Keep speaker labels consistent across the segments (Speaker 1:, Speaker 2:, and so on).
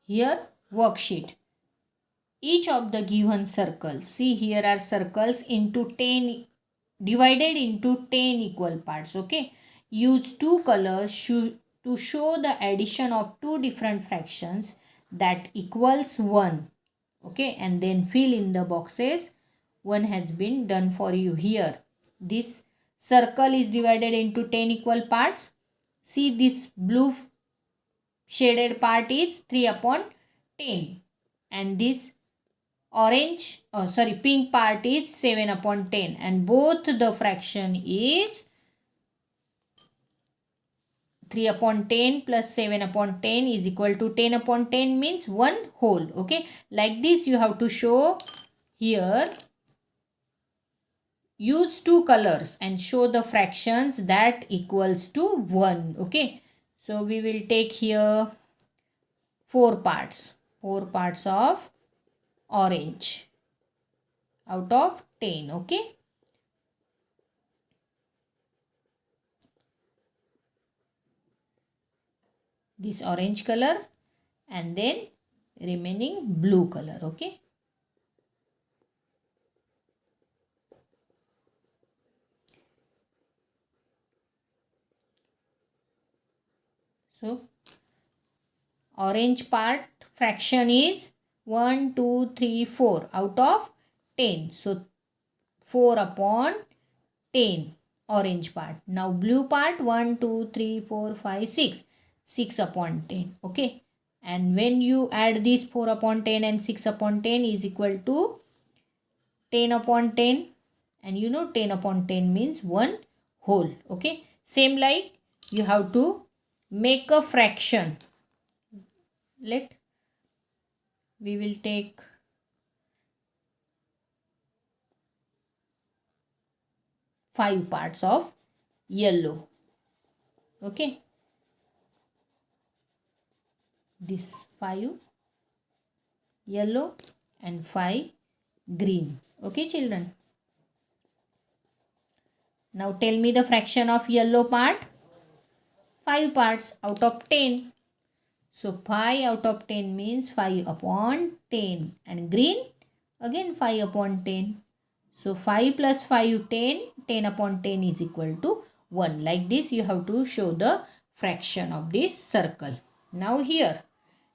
Speaker 1: Here worksheet. Each of the given circles, see here are circles into 10, divided into 10 equal parts. Okay, use two colors to show the addition of two different fractions that equals 1. Okay, and then fill in the boxes. One has been done for you here. This circle is divided into 10 equal parts. See, this blue shaded part is 3 upon 10, and this pink part is 7 upon 10, and both the fraction is 3 upon 10 plus 7 upon 10 is equal to 10 upon 10, means 1 whole. Okay, like this you have to show here. Use two colors and show the fractions that equals to 1. Okay, so we will take here 4 parts of orange out of 10. Okay, this orange color and then remaining blue color. Okay, so orange part fraction is 1 2 3 4 out of 10, so 4 upon 10 orange part. Now blue part 1 2 3 4 5 6 upon 10. Okay, and when you add this 4 upon 10 and 6 upon 10 is equal to 10 upon 10, and you know 10 upon 10 means 1 whole. Okay, same like you have to make a fraction. We will take five parts of yellow. Okay, this 5 yellow and 5 green. Okay children, now tell me the fraction of yellow part. 5 parts out of 10. So 5 out of 10 means 5 upon 10, and green again 5 upon 10. So 5 plus 5 10, 10 upon 10 is equal to 1. Like this you have to show the fraction of this circle. Now here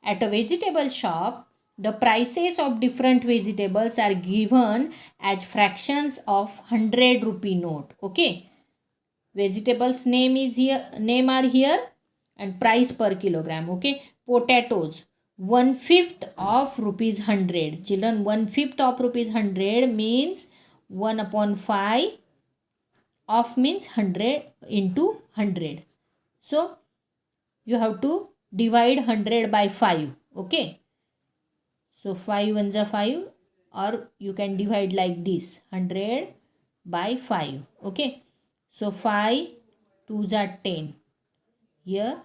Speaker 1: at a vegetable shop, the prices of different vegetables are given as fractions of 100 rupee note. Okay, vegetables name are here and price per kilogram. Okay, potatoes 1/5 of rupees 100. Children, 1/5 of rupees 100 means 1 upon 5 of means 100 into 100. So you have to divide 100 by 5. Okay, so 5 ones are 5, or you can divide like this 100 by 5. Okay, so 5 2s are 10. Here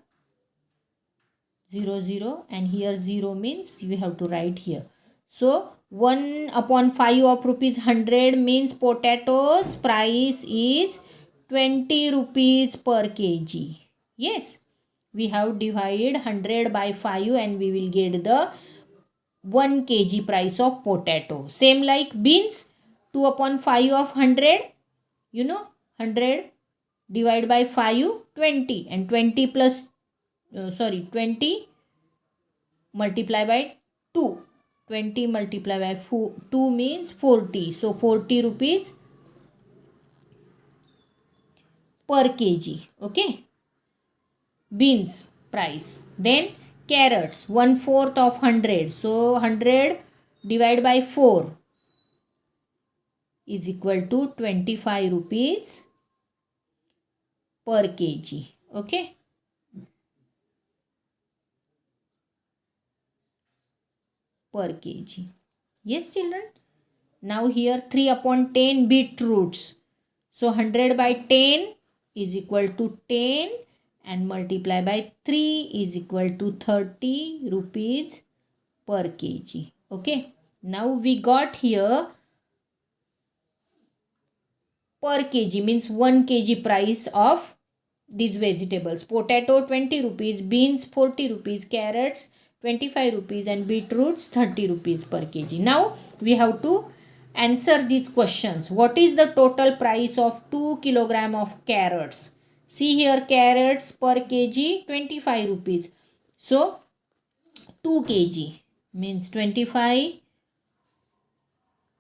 Speaker 1: 0 0, and here 0 means you have to write here. So 1 upon 5 of rupees 100 means potatoes price is 20 rupees per kg. Yes, we have divided 100 by 5 and we will get the 1 kg price of potato. Same like beans, 2 upon 5 of 100, you know 100 divided by 5, 20, and 20 plus 20 multiply by 2. 20 multiply by 2 means 40. So 40 rupees per kg. Okay, beans price. Then carrots 1/4 of 100. So 100 divided by 4 is equal to 25 rupees per kg. Okay, per kg. Yes children, now here 3 upon 10 beetroots. So 100 by 10 is equal to 10, and multiply by 3 is equal to 30 rupees per kg. Okay, now we got here per kg means 1 kg price of these vegetables. Potato 20 rupees, beans 40 rupees, carrots 25 rupees and beetroots 30 rupees per kg. Now we have to answer these questions. What is the total price of 2 kilogram of carrots? See here, carrots per kg 25 rupees. So 2 kg means 25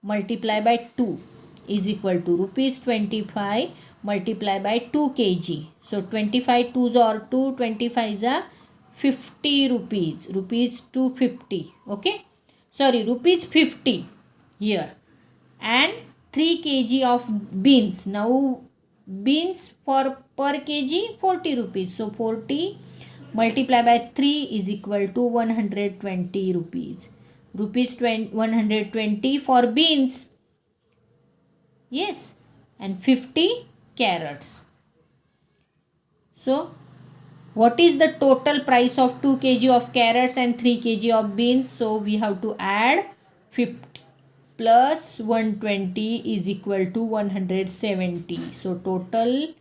Speaker 1: multiply by 2 is equal to rupees 25 multiply by 2 kg. So 25 2s are 2, 25 is a 50 rupees, rupees 250. Okay, sorry, rupees 50 here. And 3 kg of beans. Now beans for per kg 40 rupees. So 40 multiply by 3 is equal to 120 rupees. Rupees 120 for beans. Yes, and 50 carrots. So what is the total price of 2 kg of carrots and 3 kg of beans? So we have to add 50 plus 120 is equal to 170. So total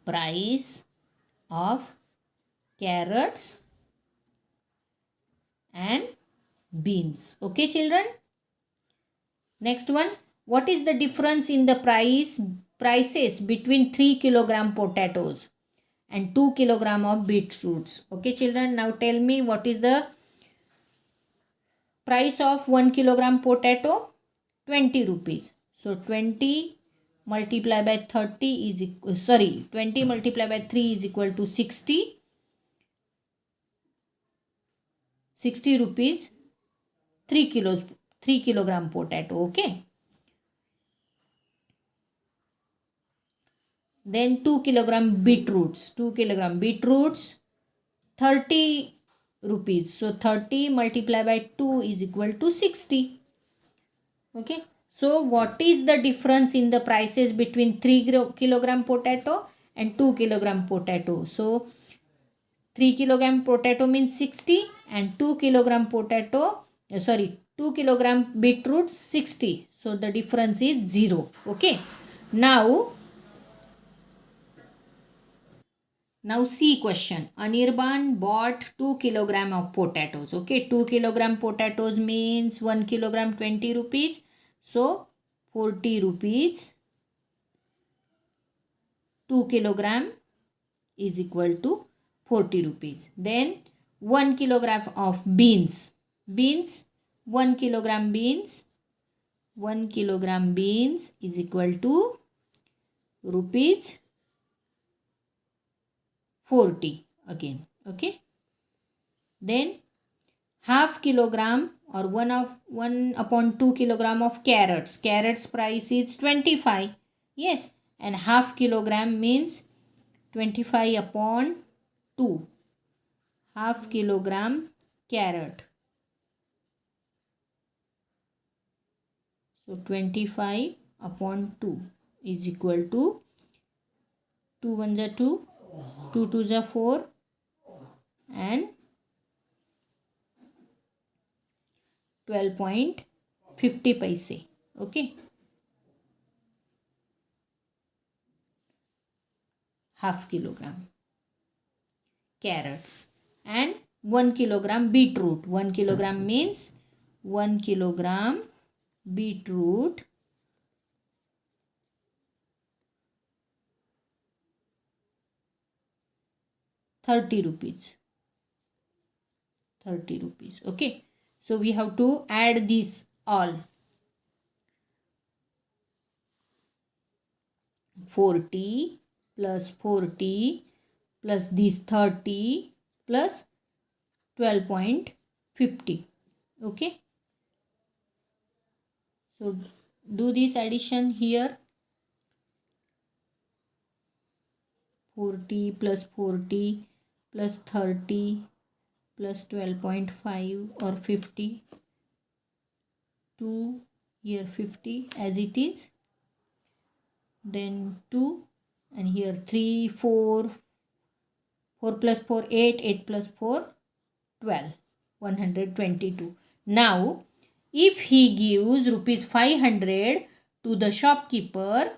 Speaker 1: price of carrots and beans. Okay children. Next one. What is the difference in the prices between 3 kilogram potatoes and 2 kilogram of beetroots? Okay children, now tell me what is the price of 1 kilogram potato? 20 rupees. So 20 multiply by 30 is equal, 20 multiply by 3 is equal to 60. 60 rupees 3 kilogram potato. Okay. Then 2 kilogram beetroots. 2 kilogram beetroots 30 rupees. So 30 multiply by 2 is equal to 60. Okay. So what is the difference in the prices between 3 kilogram potato and 2 kilogram potato? So 3 kilogram potato means 60 and 2 kilogram potato, 2 kilogram beetroots 60. So the difference is 0. Okay. Now see question. Anirban bought 2 kilogram of potatoes. Okay, 2 kilogram potatoes means 1 kilogram 20 rupees. So 40 rupees 2 kilogram is equal to 40 rupees. Then 1 kilogram of beans. 1 kilogram beans. 1 kilogram beans is equal to rupees 40 again. Okay. Then half kilogram or 1 upon 2 kilogram of carrots. Carrots price is 25. Yes. And half kilogram means 25 upon 2. Half kilogram carrot. So 25 upon 2 is equal to 2 1s are 2. 2 2s are 4 and 12.50 paise. Okay. Half kilogram carrots and 1 kilogram beetroot. 1 kilogram means 1 kilogram beetroot 30 rupees. 30 rupees. Okay. So we have to add these all. 40 plus 40 plus this 30 plus 12.50. Okay. So do this addition here. 40 plus 40 plus 30 plus 12.5 or 50. 2 here 50 as it is. Then 2 and here 3, 4. 4 plus 4, 8. 8 plus 4, 12. 122. Now, if he gives rupees 500 to the shopkeeper,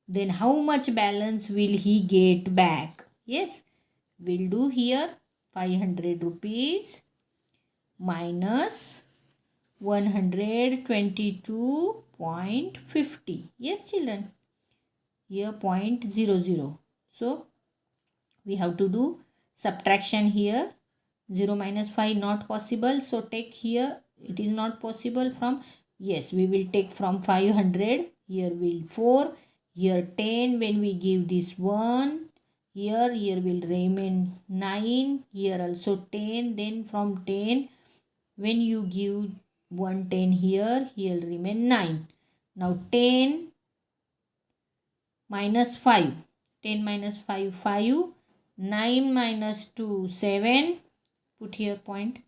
Speaker 1: then how much balance will he get back? Yes, we'll do here 500 rupees minus 122.50. Yes, children. Here 0.00. So we have to do subtraction here. 0 minus 5 not possible. So take here. It is not possible from. Yes, we will take from 500. Here will 4. Here 10. When we give this 1. Here will remain 9. Here also 10. Then from 10. When you give 110 here will remain 9. Now 10 minus 5. 10 minus 5, 5. 9 minus 2, 7. Put here point.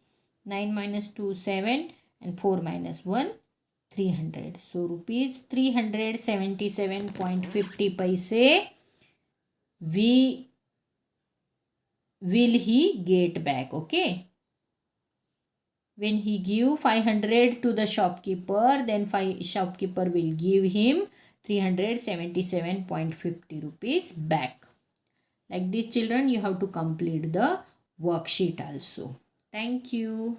Speaker 1: 9 minus 2, 7. And 4 minus 1, 300. So rupees 377.50 paise will he get back. Okay. When he give 500 to the shopkeeper, then shopkeeper will give him 377.50 rupees back. Like this, children, you have to complete the worksheet also. Thank you.